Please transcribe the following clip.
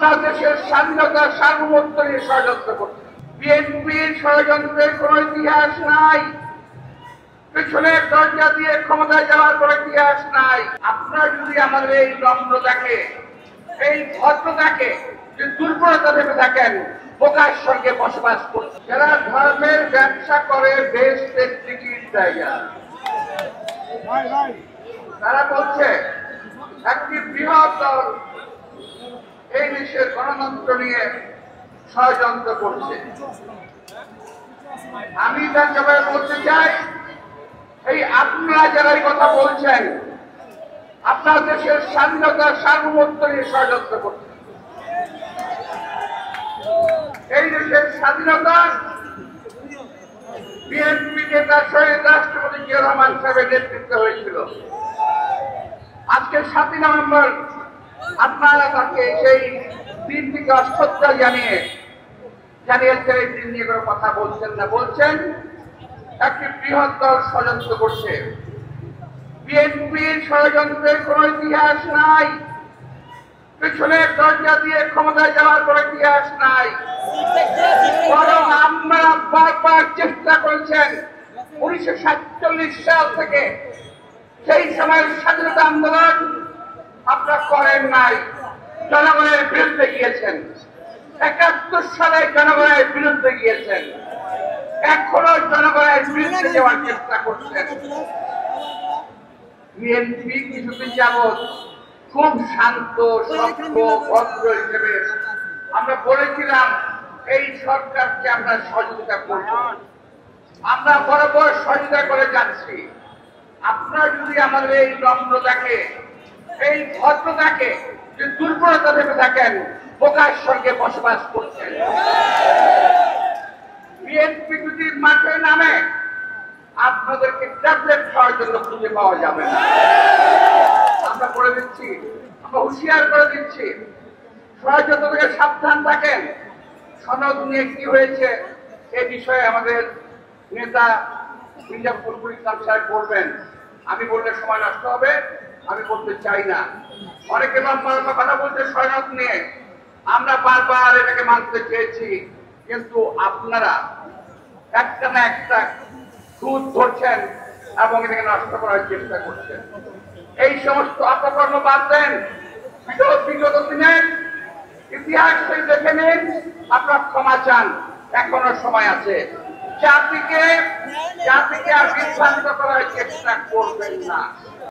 আপনার দেশের স্বাধীনতা সার্বভৌমত্ব নিয়ে ষড়যন্ত্র করছে। বিএনপির ষড়যন্ত্রের কোন ইতিহাস নাই, পেছনের দরজা দিয়ে ক্ষমতায় যাওয়ার কোন ইতিহাস নাই। আপনারা যদি আমাদের এই নম্রতাকে, এই ভদ্রতাকে যে দুর্বলতা ভেবে থাকেন, বোকার সঙ্গে বসবাস করছে। যারা ধর্মের ব্যবসা করে দেশ টিকিট জায়গা, তারা বলছে একটি বৃহৎ দল এই দেশের গণতন্ত্র নিয়ে ষড়যন্ত্র করছে। আমি তার জবাবে বলতে চাই, এই আপনারা যারা এই কথা বলছেন, আপনার দেশের স্বাধীনতা সার্বভৌমত্ব নিয়ে ষড়যন্ত্র করছে। এই দেশের স্বাধীনতা বিএনপি নেতা শহীদ রাষ্ট্রপতি জিয়া রহমান সাহেবের নেতৃত্বে হয়েছিল। আজকে 7 নভেম্বর আপনারা তাকে সেই দিনটিকে অশ্রদ্ধা জানিয়েছেন। এই দিন নিয়ে কোনো কথা বলছেন না, বলছেন একটি বৃহৎ দল ষড়যন্ত্র করছে। বিএনপির ষড়যন্ত্রের কোন ইতিহাস নাই, পেছনের দরজা দিয়ে ক্ষমতায় যাওয়ার কোন ইতিহাস নাই। বরং আমরা বারবার চেষ্টা করেছেন 1947 সাল থেকে, সেই সময়ের স্বাধীনতা আন্দোলন আপনারা করেন নাই, জনগণের বিরুদ্ধে গিয়েছেন। 71 সালে জনগণের বিরুদ্ধে গিয়েছেন, এখনো জনগণের বিরুদ্ধে যাওয়ার চেষ্টা করছেন। বিএনপি কিছুদিন যাবৎ খুব শান্ত, সভ্য, ভদ্র হিসেবে আমরা বলেছিলাম এই সরকারকে আমরা সহযোগিতা করব, আমরা বরাবর সহযোগিতা করে যাচ্ছি। আপনারা যদি আমাদের এই নম্রতাকে, এই ভদ্রতাকে যে দুর্বলতা ভেবে থাকেন, বোকার সঙ্গে বসবাস করছেন। বিএনপি যদি মাঠে নামে, আপনাদেরকে ট্যাবলেট খাওয়ার জন্য খুঁজে পাওয়া যাবে না। আমরা বলে দিচ্ছি, আমরা হুঁশিয়ার করে দিচ্ছি, ষড়যন্ত্র থেকে সাবধান থাকেন। সনদ নিয়ে কি হয়েছে এ বিষয়ে আমাদের নেতা মির্জা ফখরুল ইসলাম সাহেব বলবেন। আমি বললে সময় নষ্ট হবে, আমি বলতে চাই না। অনেকে লম্বা কথা বলছে সনদ নিয়ে, আমরা বারবার এটাকে মানতে চেয়েছি, কিন্তু আপনারা একটা না একটা খুঁত ধরছেন এবং এটাকে নষ্ট করার চেষ্টা করছেন। এই সমস্ত অপকর্ম বাদ দেন। বিগত দিনের ইতিহাস দেখে নিন, আপনারা ক্ষমা চান, এখনো সময় আছে। জাতিকে আর বিভ্রান্ত করার চেষ্টা করবেন না।